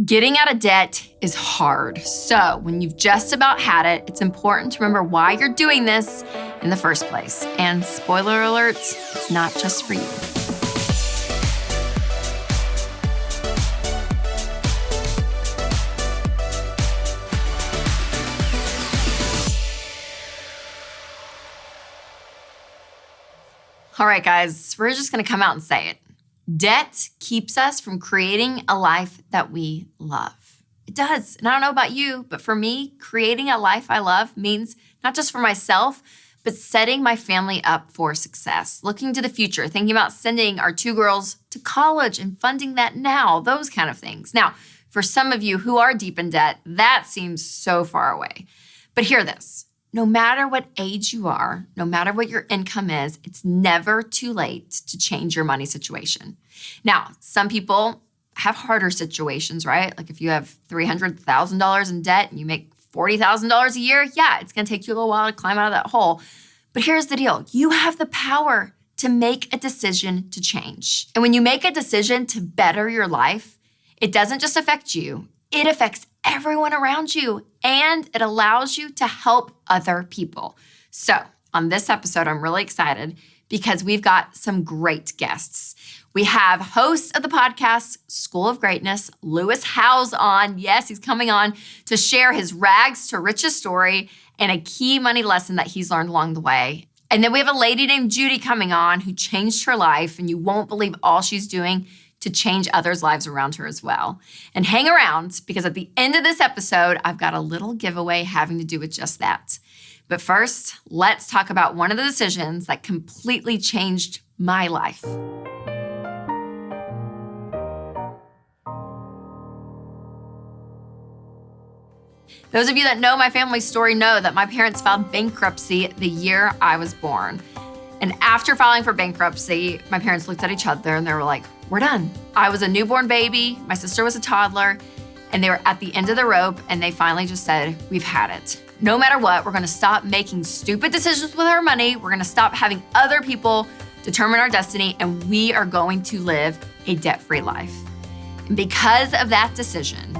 Getting out of debt is hard. So when you've just about had it, it's important to remember why you're doing this in the first place. And spoiler alert, it's not just for you. All right, guys, we're just gonna come out and say it. Debt keeps us from creating a life that we love. It does. And I don't know about you, but for me, creating a life I love means not just for myself, but setting my family up for success, looking to the future, thinking about sending our 2 girls to college and funding that now, those kind of things. Now, for some of you who are deep in debt, that seems so far away. But hear this. No matter what age you are, no matter what your income is, it's never too late to change your money situation. Now, some people have harder situations, right? Like if you have $300,000 in debt and you make $40,000 a year, yeah, it's gonna take you a little while to climb out of that hole. But here's the deal. You have the power to make a decision to change. And when you make a decision to better your life, it doesn't just affect you, it affects everyone around you, and it allows you to help other people. So on this episode, I'm really excited because we've got some great guests. We have host of the podcast, School of Greatness, Loiss on. Yes, he's coming on to share his rags to riches story and a key money lesson that he's learned along the way. And then we have a lady named Judy coming on who changed her life, and you won't believe all she's doing to change others' lives around her as well. And hang around, because at the end of this episode, I've got a little giveaway having to do with just that. But first, let's talk about one of the decisions that completely changed my life. Those of you that know my family story know that my parents filed bankruptcy the year I was born. And after filing for bankruptcy, my parents looked at each other and they were like, we're done. I was a newborn baby, my sister was a toddler, and they were at the end of the rope, and they finally just said, we've had it. No matter what, we're gonna stop making stupid decisions with our money, we're gonna stop having other people determine our destiny, and we are going to live a debt-free life. And because of that decision,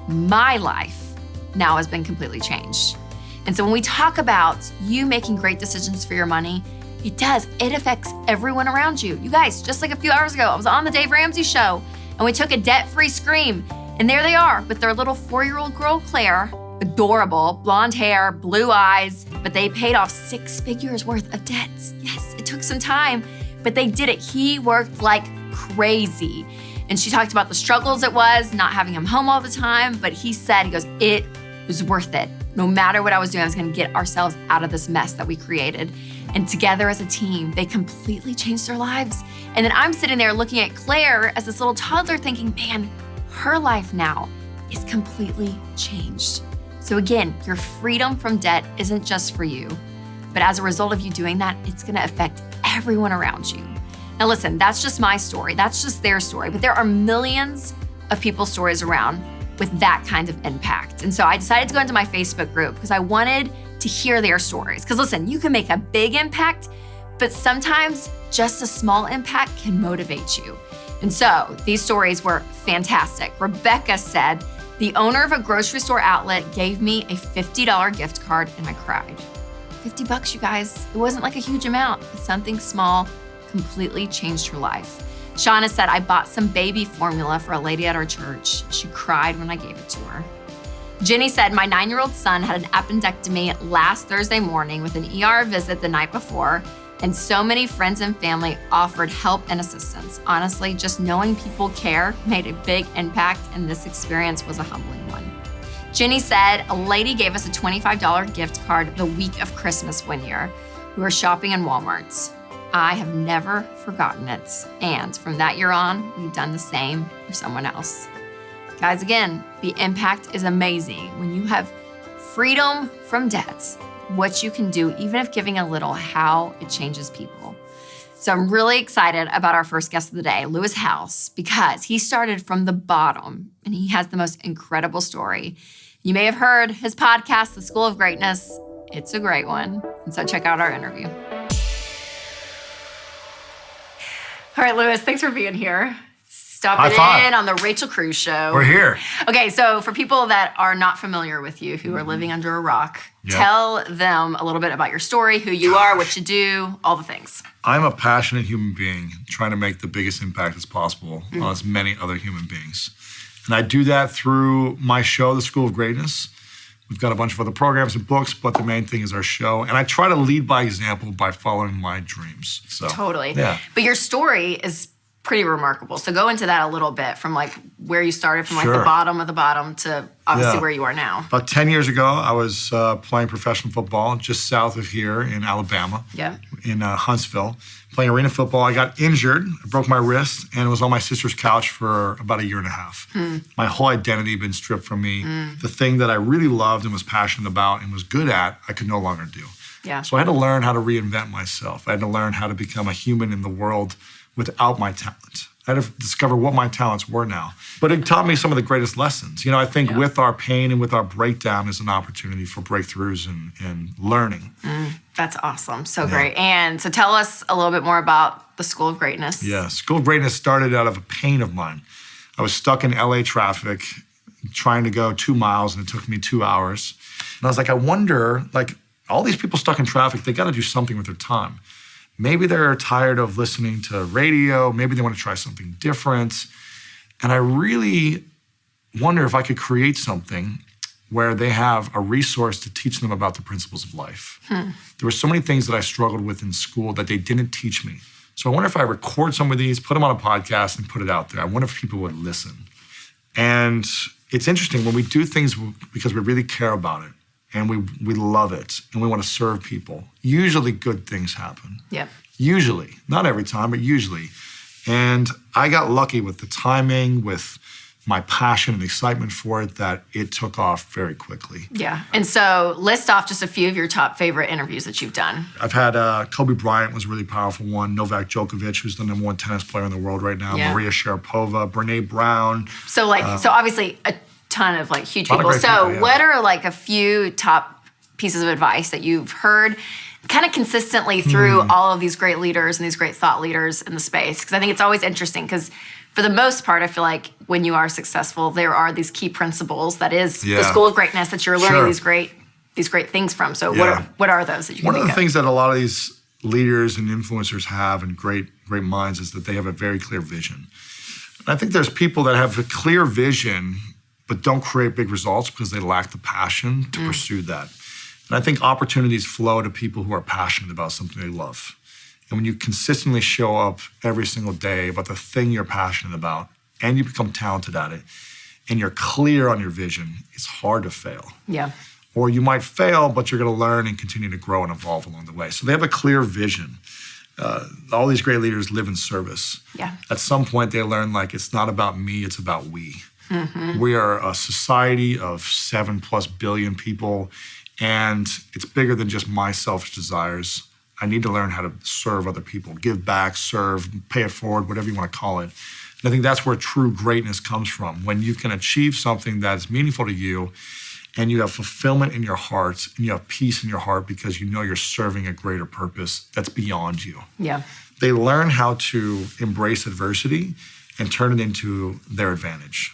my life now has been completely changed. And so when we talk about you making great decisions for your money, it does. It affects everyone around you. You guys, just like a few hours ago, I was on the Dave Ramsey show and we took a debt-free scream. And there they are with their little 4-year-old girl, Claire, adorable, blonde hair, blue eyes, but they paid off 6 figures worth of debt. Yes, it took some time, but they did it. He worked like crazy. And she talked about the struggles it was, not having him home all the time, but he said, it was worth it. No matter what I was doing, I was gonna get ourselves out of this mess that we created. And together as a team, they completely changed their lives. And then I'm sitting there looking at Claire as this little toddler thinking, man, her life now is completely changed. So again, your freedom from debt isn't just for you, but as a result of you doing that, it's gonna affect everyone around you. Now listen, that's just my story. That's just their story, but there are millions of people's stories around with that kind of impact. And so I decided to go into my Facebook group because I wanted to hear their stories. Because listen, you can make a big impact, but sometimes just a small impact can motivate you. And so these stories were fantastic. Rebecca said, the owner of a grocery store outlet gave me a $50 gift card and I cried. $50, you guys. It wasn't like a huge amount, but something small completely changed her life. Shauna said, I bought some baby formula for a lady at our church. She cried when I gave it to her. Jenny said, my 9-year-old son had an appendectomy last Thursday morning with an ER visit the night before, and so many friends and family offered help and assistance. Honestly, just knowing people care made a big impact, and this experience was a humbling one. Jenny said, a lady gave us a $25 gift card the week of Christmas one year. We were shopping in Walmart. I have never forgotten it, and from that year on, we've done the same for someone else. Guys, again, the impact is amazing. When you have freedom from debt, what you can do, even if giving a little, how it changes people. So I'm really excited about our first guest of the day, Loiss, because he started from the bottom and he has the most incredible story. You may have heard his podcast, The School of Greatness. It's a great one. And so check out our interview. All right, Loiss, thanks for being here. Stopping in on the Rachel Cruze Show. We're here. Okay, so for people that are not familiar with you, who are living under a rock, tell them a little bit about your story, who you are, what you do, all the things. I'm a passionate human being trying to make the biggest impact as possible on as many other human beings. And I do that through my show, The School of Greatness. We've got a bunch of other programs and books, but the main thing is our show. And I try to lead by example by following my dreams. So, totally. Yeah. But your story is pretty remarkable. So go into that a little bit, from like where you started, from like the bottom of the bottom to obviously where you are now. About 10 years ago, I was playing professional football just south of here in Alabama, in Huntsville, playing arena football. I got injured, I broke my wrist, and was on my sister's couch for about a year and a half. My whole identity had been stripped from me. The thing that I really loved and was passionate about and was good at, I could no longer do. So I had to learn how to reinvent myself. I had to learn how to become a human in the world without my talent. I had to discover what my talents were now. But it taught me some of the greatest lessons. You know, I think with our pain and with our breakdown is an opportunity for breakthroughs and learning. That's awesome. So great. And so tell us a little bit more about the School of Greatness. Yeah, School of Greatness started out of a pain of mine. I was stuck in LA traffic trying to go 2 miles, and it took me 2 hours. And I was like, I wonder, like, all these people stuck in traffic, they got to do something with their time. Maybe they're tired of listening to radio. Maybe they want to try something different. And I really wonder if I could create something where they have a resource to teach them about the principles of life. There were so many things that I struggled with in school that they didn't teach me. So I wonder if I record some of these, put them on a podcast, and put it out there. I wonder if people would listen. And it's interesting when we do things because we really care about it, and we love it, and we want to serve people. Usually good things happen. Usually. Not every time, but usually. And I got lucky with the timing, with my passion and excitement for it, that it took off very quickly. And so list off just a few of your top favorite interviews that you've done. I've had Kobe Bryant was a really powerful one. Novak Djokovic, who's the #1 tennis player in the world right now. Maria Sharapova, Brene Brown. So so obviously a ton of like huge people. So what are like a few top pieces of advice that you've heard kind of consistently through all of these great leaders and these great thought leaders in the space? Because I think it's always interesting, because for the most part, I feel like when you are successful, there are these key principles that is the School of Greatness that you're learning these great things from. So what are those that you can One of the things that a lot of these leaders and influencers have, and great minds, is that they have a very clear vision. And I think there's people that have a clear vision but don't create big results because they lack the passion to pursue that. And I think opportunities flow to people who are passionate about something they love. And when you consistently show up every single day about the thing you're passionate about, and you become talented at it, and you're clear on your vision, it's hard to fail. Or you might fail, but you're going to learn and continue to grow and evolve along the way. So they have a clear vision. All these great leaders live in service. At some point, they learn, like, it's not about me, it's about we. We are a society of 7+ billion people, and it's bigger than just my selfish desires. I need to learn how to serve other people, give back, serve, pay it forward, whatever you want to call it. And I think that's where true greatness comes from, when you can achieve something that's meaningful to you, and you have fulfillment in your heart, and you have peace in your heart because you know you're serving a greater purpose that's beyond you. They learn how to embrace adversity and turn it into their advantage.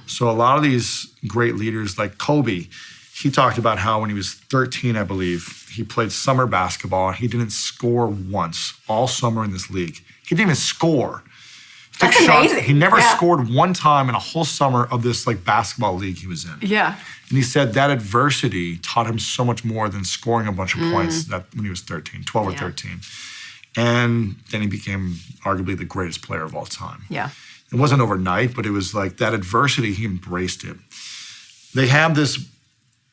So a lot of these great leaders, like Kobe, he talked about how when he was 13, I believe, he played summer basketball. He didn't score once all summer in this league. He didn't even score. That's amazing. He never scored one time in a whole summer of this like basketball league he was in. And he said that adversity taught him so much more than scoring a bunch of points when he was 13, 12 or 13. And then he became arguably the greatest player of all time. It wasn't overnight, but it was like that adversity, he embraced it. They have this,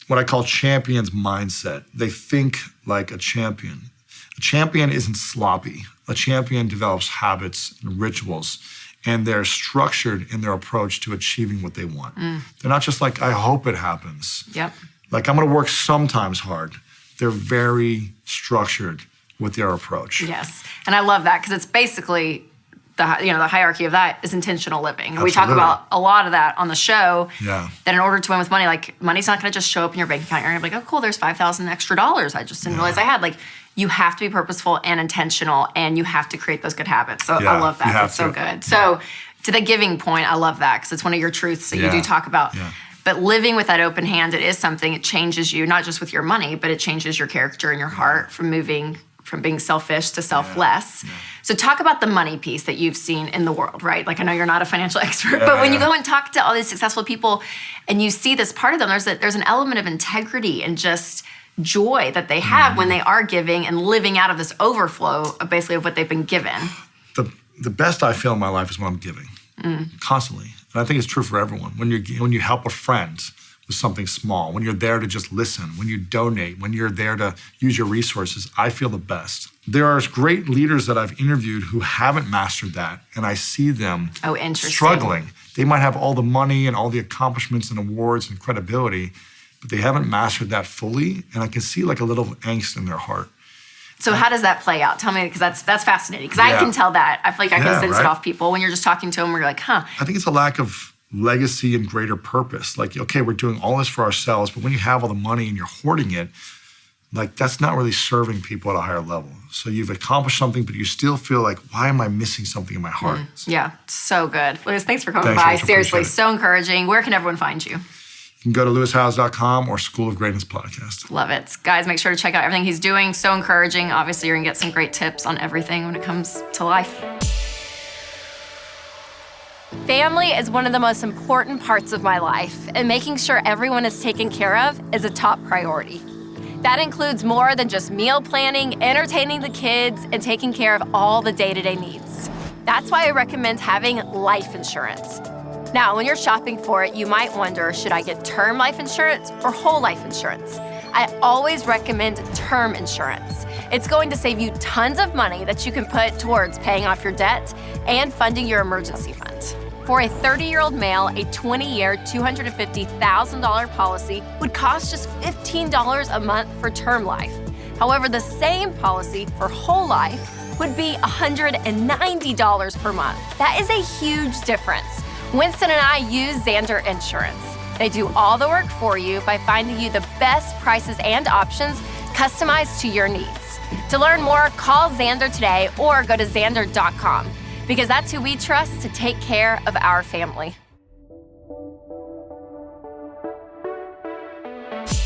what I call champion's mindset. They think like a champion. A champion isn't sloppy. A champion develops habits and rituals, and they're structured in their approach to achieving what they want. They're not just like, I hope it happens. Like, I'm gonna work sometimes hard. They're very structured with their approach. And I love that, because it's basically the hierarchy of that is intentional living. And we talk about a lot of that on the show. That in order to win with money, like, money's not going to just show up in your bank account. You're going to be like, oh, cool, there's $5,000 extra dollars I just didn't realize I had. Like, you have to be purposeful and intentional, and you have to create those good habits. So I love that. That's so good. So To the giving point, I love that because it's one of your truths that you do talk about. Yeah. But living with that open hand, it is something, it changes you, not just with your money, but it changes your character and your heart from moving from being selfish to selfless. Yeah. So talk about the money piece that you've seen in the world, right? Like I know you're not a financial expert, but when you go and talk to all these successful people and you see this part of them, there's an element of integrity and just joy that they have when they are giving and living out of this overflow of basically of what they've been given. The best I feel in my life is when I'm giving, constantly. And I think it's true for everyone. When you help a friend with something small, when you're there to just listen, when you donate, when you're there to use your resources, I feel the best. There are great leaders that I've interviewed who haven't mastered that, and I see them struggling. They might have all the money and all the accomplishments and awards and credibility, but they haven't mastered that fully, and I can see like a little angst in their heart. So how does that play out? Tell me, because that's fascinating. Because I can tell that. I feel like I can sense it off people when you're just talking to them. Where you're like, huh. I think it's a lack of legacy and greater purpose. Like, okay, we're doing all this for ourselves, but when you have all the money and you're hoarding it, like that's not really serving people at a higher level. So you've accomplished something, but you still feel like, why am I missing something in my heart? Yeah, so good. Loiss, thanks for coming by. Seriously, so encouraging. Where can everyone find you? You can go to louisshowes.com or School of Greatness Podcast. Love it. Guys, make sure to check out everything he's doing. So encouraging. Obviously, you're going to get some great tips on everything when it comes to life. Family is one of the most important parts of my life, and making sure everyone is taken care of is a top priority. That includes more than just meal planning, entertaining the kids, and taking care of all the day-to-day needs. That's why I recommend having life insurance. Now, when you're shopping for it, you might wonder, should I get term life insurance or whole life insurance? I always recommend term insurance. It's going to save you tons of money that you can put towards paying off your debt and funding your emergency fund. For a 30-year-old male, a 20-year, $250,000 policy would cost just $15 a month for term life. However, the same policy for whole life would be $190 per month. That is a huge difference. Winston and I use Xander Insurance. They do all the work for you by finding you the best prices and options customized to your needs. To learn more, call Xander today or go to Xander.com because that's who we trust to take care of our family.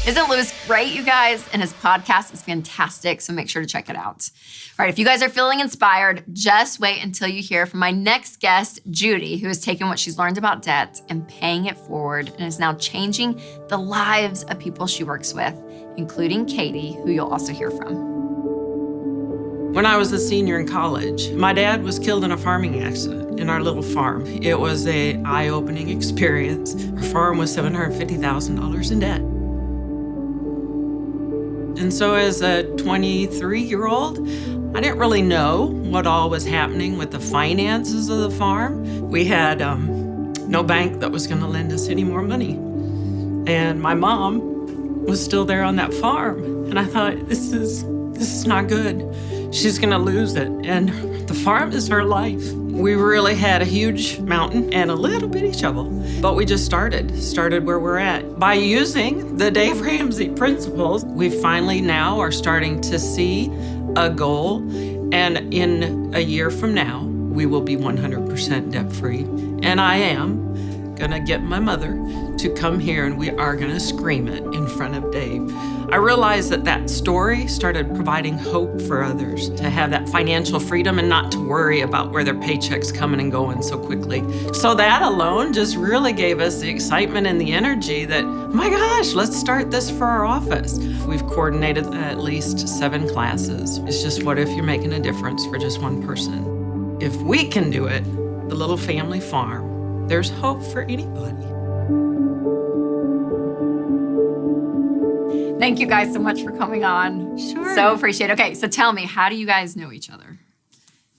Isn't Loiss great, you guys? And his podcast is fantastic, so make sure to check it out. All right, if you guys are feeling inspired, just wait until you hear from my next guest, Judy, who has taken what she's learned about debt and paying it forward and is now changing the lives of people she works with, including Katie, who you'll also hear from. When I was a senior in college, my dad was killed in a farming accident in our little farm. It was an eye-opening experience. Our farm was $750,000 in debt. And so as a 23-year-old, I didn't really know what all was happening with the finances of the farm. We had no bank that was going to lend us any more money. And my mom was still there on that farm. And I thought, this is not good. She's going to lose it. And the farm is her life. We really had a huge mountain and a little bitty shovel. But we just started where we're at. By using the Dave Ramsey principles, we finally now are starting to see a goal. And in a year from now, we will be 100% debt-free. And I am gonna get my mother to come here and we are gonna scream it in front of Dave. I realized that story started providing hope for others to have that financial freedom and not to worry about where their paycheck's coming and going so quickly. So that alone just really gave us the excitement and the energy that, my gosh, let's start this for our office. We've coordinated at least 7 classes. It's just what if you're making a difference for just one person? If we can do it, the little family farm, there's hope for anybody. Thank you guys so much for coming on. Sure. So appreciate it. Okay, so tell me, how do you guys know each other?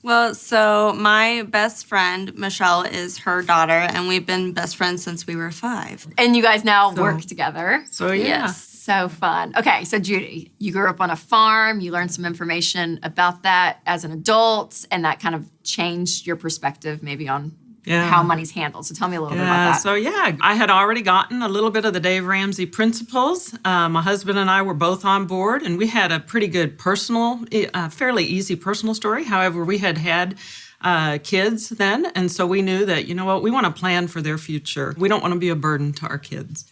Well, so my best friend, Michelle, is her daughter, and we've been best friends since we were 5. And you guys now work together. So yeah. Yes. So fun. Okay, so Judy, you grew up on a farm. You learned some information about that as an adult, and that kind of changed your perspective maybe on how money's handled. So tell me a little bit about that. So I had already gotten a little bit of the Dave Ramsey principles. My husband and I were both on board, and we had a pretty good personal, fairly easy personal story. However, we had kids then. And so we knew that, you know what, we want to plan for their future. We don't want to be a burden to our kids.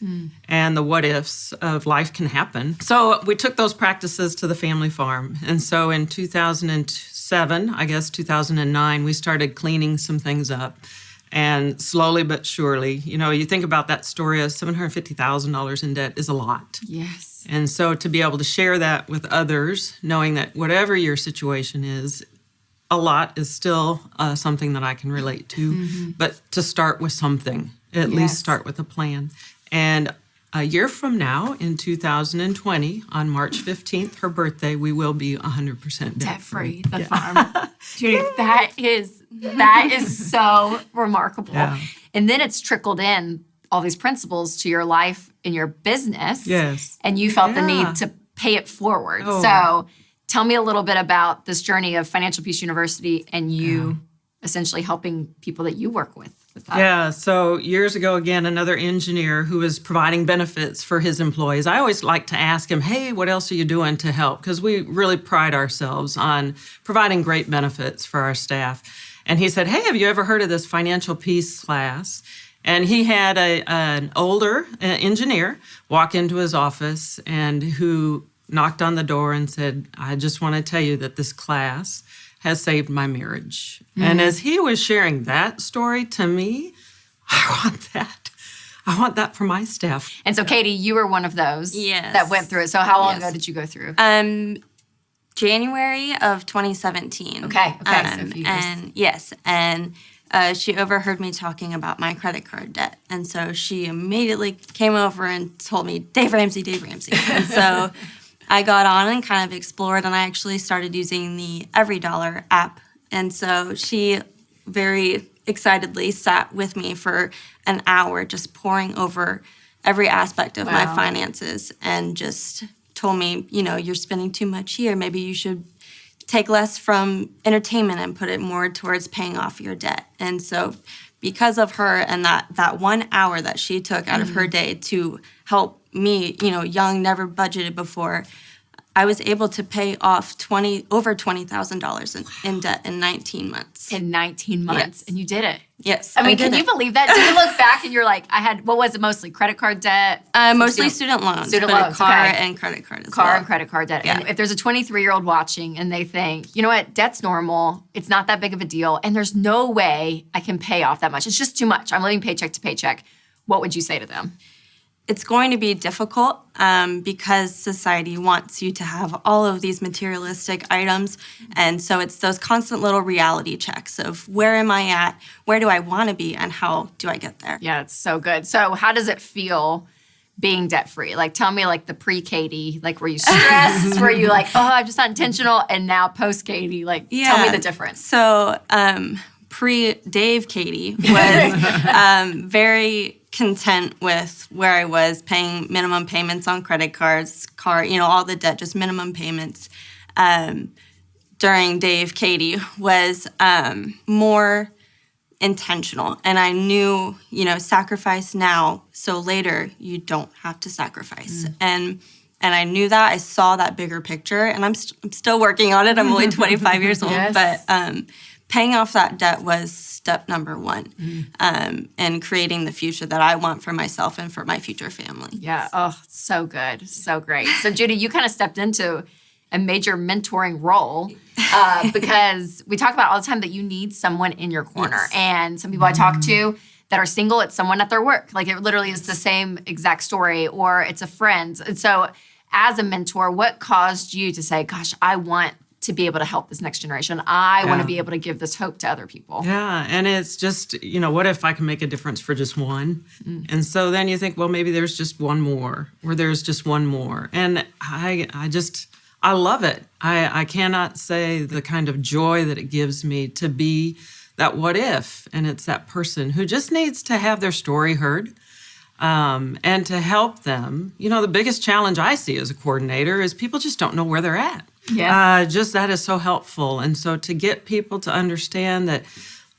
And the what ifs of life can happen. So we took those practices to the family farm. And so in 2007, I guess 2009, we started cleaning some things up. And slowly but surely, you know, you think about that story of $750,000 in debt is a lot. Yes. And so to be able to share that with others, knowing that whatever your situation is, a lot is still something that I can relate to. But to start with something, at least start with a plan. And a year from now, in 2020, on March 15th, her birthday, we will be 100% debt-free. The farm. Judy, that is so remarkable. Yeah. And then it's trickled in all these principles to your life and your business. Yes. And you felt the need to pay it forward. Oh. So tell me a little bit about this journey of Financial Peace University and you essentially helping people that you work with that. Yeah, so years ago, again, another engineer who was providing benefits for his employees. I always like to ask him, hey, what else are you doing to help? Because we really pride ourselves on providing great benefits for our staff. And he said, hey, have you ever heard of this Financial Peace class? And he had an older engineer walk into his office and who knocked on the door and said, I just want to tell you that this class has saved my marriage. And as he was sharing that story to me, I want that. I want that for my staff. And so, Katie, you were one of those that went through it. So how long ago did you go through? January of 2017. Okay. So a few years. And yes, and she overheard me talking about my credit card debt. And so she immediately came over and told me, Dave Ramsey. And so I got on and kind of explored, and I actually started using the EveryDollar app. And so she very excitedly sat with me for an hour, just pouring over every aspect of my finances and just told me, you know, you're spending too much here. Maybe you should take less from entertainment and put it more towards paying off your debt. And so because of her and that 1 hour that she took out of her day to help me, you know, young, never budgeted before, I was able to pay off over $20,000 in debt in 19 months. In 19 months. Yes. And you did it. Yes. I mean, can you believe that? Do you look back and you're like, what was it mostly? Credit card debt? Mostly student loans. Student but loans, car okay. and credit card as Car well. and credit card debt. Yeah. And if there's a 23-year-old watching and they think, you know what, debt's normal, it's not that big of a deal, and there's no way I can pay off that much. It's just too much. I'm living paycheck to paycheck. What would you say to them? It's going to be difficult because society wants you to have all of these materialistic items. And so it's those constant little reality checks of where am I at, where do I want to be, and how do I get there? Yeah, it's so good. So how does it feel being debt-free? Like, tell me, like, the pre-Katie, like, were you stressed? Were you like, oh, I'm just not intentional? And now post-Katie, like, tell me the difference. So pre-Dave Katie was very content with where I was, paying minimum payments on credit cards, all the debt, just minimum payments. During Dave Katie was more intentional. And I knew, sacrifice now, so later you don't have to sacrifice. And I knew that. I saw that bigger picture, and I'm still working on it. I'm only 25 years old, but paying off that debt was step number one, and creating the future that I want for myself and for my future family. Yeah. Oh, so good. So great. So, Judy, you kind of stepped into a major mentoring role because we talk about all the time that you need someone in your corner. Yes. And some people I talk to that are single, it's someone at their work. Like, it literally is the same exact story, or it's a friend. And so as a mentor, what caused you to say, gosh, I want to be able to help this next generation. I want to be able to give this hope to other people. Yeah, and it's just, what if I can make a difference for just one? And so then you think, well, maybe there's just one more, or there's just one more. And I love it. I cannot say the kind of joy that it gives me to be that what if, and it's that person who just needs to have their story heard. And to help them, the biggest challenge I see as a coordinator is people just don't know where they're at. Yes. Just that is so helpful. And so to get people to understand that,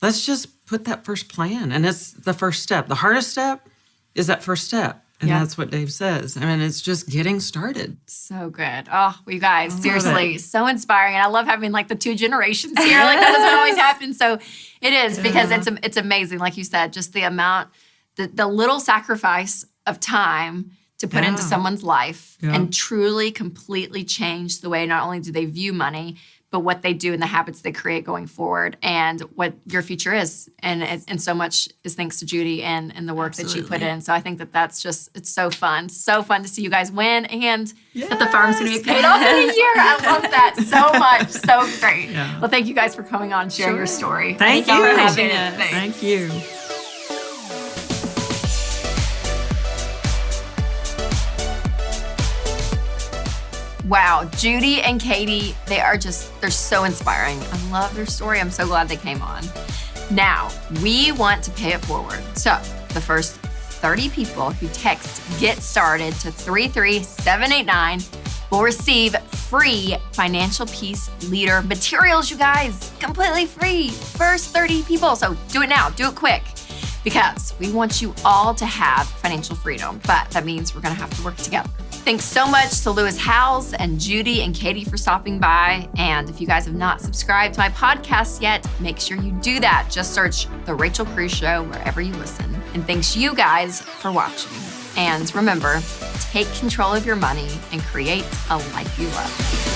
let's just put that first plan. And it's the first step. The hardest step is that first step. And Yeah. that's what Dave says. I mean, it's just getting started. So good. Oh, well, you guys, love seriously, it. so inspiring. And I love having like the 2 generations here. Like that doesn't always happen. So it is because it's amazing. Like you said, just the amount, the little sacrifice of time to put into someone's life and truly, completely change the way not only do they view money, but what they do and the habits they create going forward and what your future is. And so much is thanks to Judy and the work that you put in. So I think that's just, it's so fun. So fun to see you guys win and that the farm's going to be paid off in a year. I love that so much. So great. Yeah. Well, thank you guys for coming on and sharing your story. Thank Thanks you. for having Appreciate us. it. Thanks. Thank you. Wow, Judy and Katie, they're so inspiring. I love their story. I'm so glad they came on. Now, we want to pay it forward. So, the first 30 people who text Get Started to 33789 will receive free Financial Peace Leader materials, you guys. Completely free. First 30 people. So, do it now. Do it quick. Because we want you all to have financial freedom, but that means we're gonna have to work together. Thanks so much to Loiss Howes and Judy and Katie for stopping by. And if you guys have not subscribed to my podcast yet, make sure you do that. Just search The Rachel Cruze Show wherever you listen. And thanks you guys for watching. And remember, take control of your money and create a life you love.